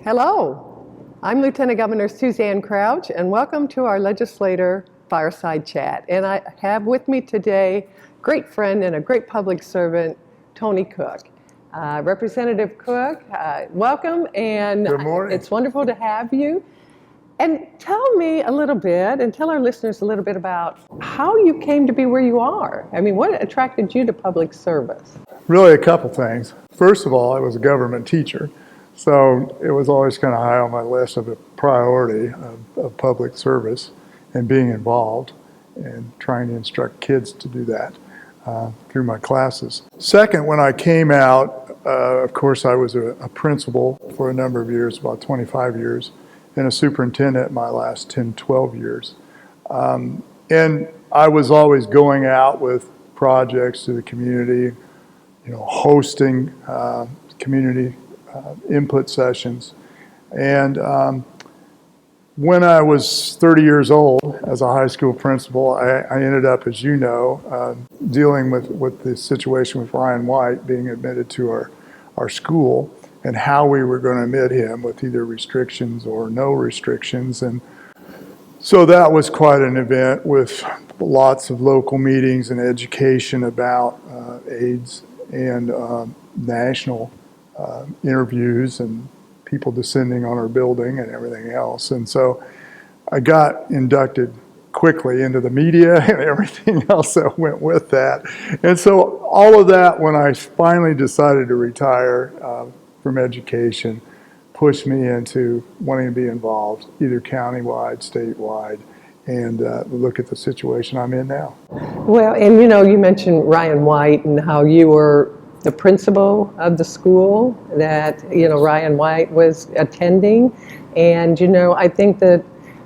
Hello, I'm Lieutenant Governor Suzanne Crouch, and welcome to our Legislator Fireside Chat. And I have with me today a great friend and a great public servant, Tony Cook. Representative Cook, welcome, and Good morning. It's wonderful to have you. And tell me a little bit, and tell our listeners a little bit about how you came to be where you are. I mean, what attracted you to public service? Really a couple things. First of all, I was a government teacher, so it was always kind of high on my list of a priority of public service and being involved and trying to instruct kids to do that through my classes. Second, when I came out, of course, I was a principal for a number of years, about 25 years, and a superintendent my last 10, 12 years. And I was always going out with projects to the community, hosting community input sessions. And when I was 30 years old as a high school principal, I ended up, as you know, dealing with the situation with Ryan White being admitted to our school and how we were going to admit him with either restrictions or no restrictions. And so that was quite an event with lots of local meetings and education about AIDS and national interviews and people descending on our building and everything else. And so I got inducted quickly into the media and everything else that went with that. And so all of that, when I finally decided to retire from education, pushed me into wanting to be involved, either countywide, statewide, and look at the situation I'm in now. Well, and you mentioned Ryan White and how you were the principal of the school that, Ryan White was attending. And, I think that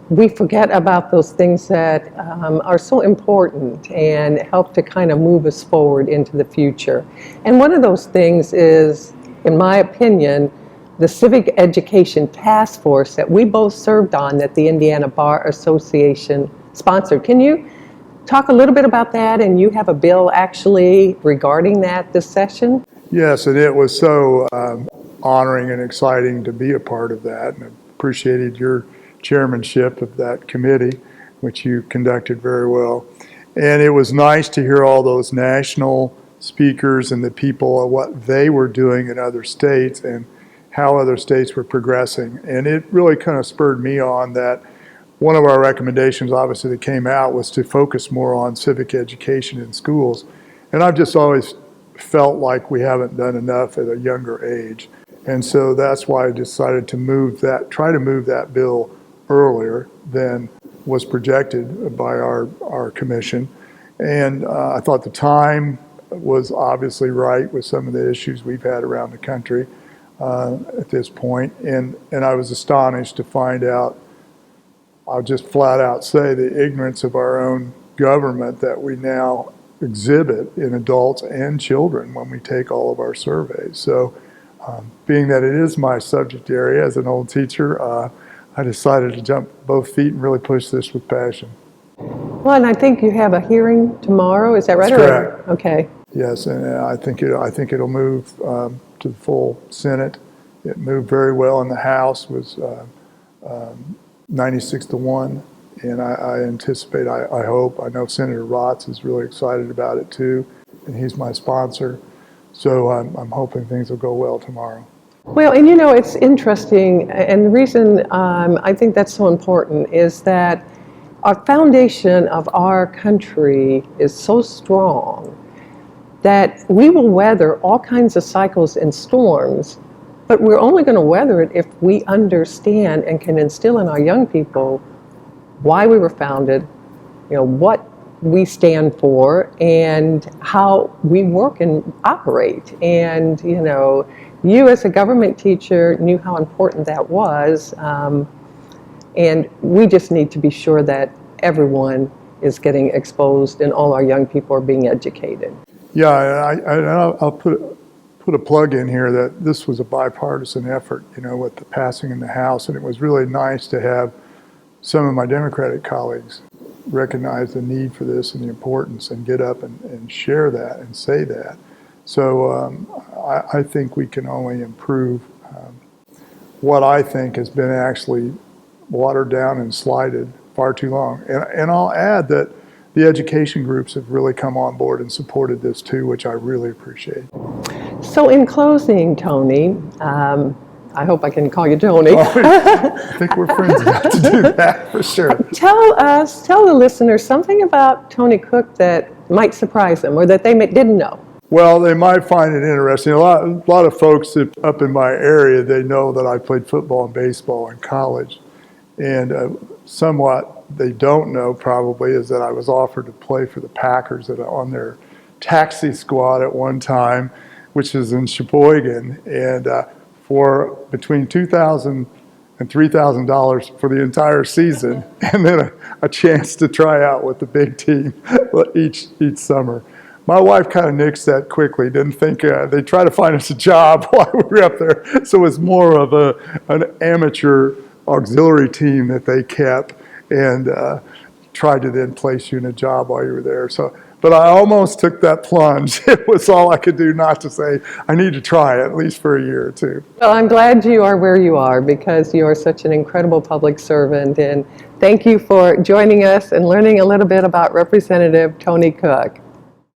we forget about those things that are so important and help to kind of move us forward into the future. And one of those things is, in my opinion, the Civic Education Task Force that we both served on that the Indiana Bar Association sponsored. Can you talk a little bit about that? And you have a bill actually regarding that this session? Yes, and it was so honoring and exciting to be a part of that, and I appreciated your chairmanship of that committee, which you conducted very well. And it was nice to hear all those national speakers and the people of what they were doing in other states and how other states were progressing. And it really kind of spurred me on that. One of our recommendations, obviously, that came out was to focus more on civic education in schools. And I've just always felt like we haven't done enough at a younger age. And so that's why I decided to try to move that bill earlier than was projected by our commission. And I thought the time was obviously right with some of the issues we've had around the country at this point. And I was astonished to find out, I'll just flat out say, the ignorance of our own government that we now exhibit in adults and children when we take all of our surveys. So being that it is my subject area as an old teacher, I decided to jump both feet and really push this with passion. Well, and I think you have a hearing tomorrow, is that right? That's correct. Okay. Yes, and I think it'll move to the full Senate. It moved very well in the House, was 96-1, and I anticipate, I hope, I know Senator Rotz is really excited about it too, and he's my sponsor, so I'm hoping things will go well tomorrow. Well, and it's interesting, and the reason I think that's so important is that our foundation of our country is so strong that we will weather all kinds of cycles and storms, but we're only going to weather it if we understand and can instill in our young people why we were founded, what we stand for, and how we work and operate. And, you as a government teacher knew how important that was, and we just need to be sure that everyone is getting exposed and all our young people are being educated. Yeah, I'll put a plug in here that this was a bipartisan effort, with the passing in the House, and it was really nice to have some of my Democratic colleagues recognize the need for this and the importance and get up and share that and say that. So I think we can only improve what I think has been actually watered down and slighted far too long. And I'll add that the education groups have really come on board and supported this too, which I really appreciate. So in closing, Tony, I hope I can call you Tony. I think we're friends enough to do that for sure. Tell the listeners something about Tony Cook that might surprise them or that they didn't know. Well, they might find it interesting. A lot of folks up in my area, they know that I played football and baseball in college. And somewhat they don't know probably is that I was offered to play for the Packers on their taxi squad at one time, which is in Sheboygan, and for between $2,000 and $3,000 for the entire season, and then a chance to try out with the big team each summer. My wife kind of nixed that quickly, didn't think, they tried to find us a job while we were up there, so it was more of an amateur auxiliary team that they kept and tried to then place you in a job while you were there. But I almost took that plunge. It was all I could do not to say, I need to try it, at least for a year or two. Well, I'm glad you are where you are because you are such an incredible public servant. And thank you for joining us and learning a little bit about Representative Tony Cook.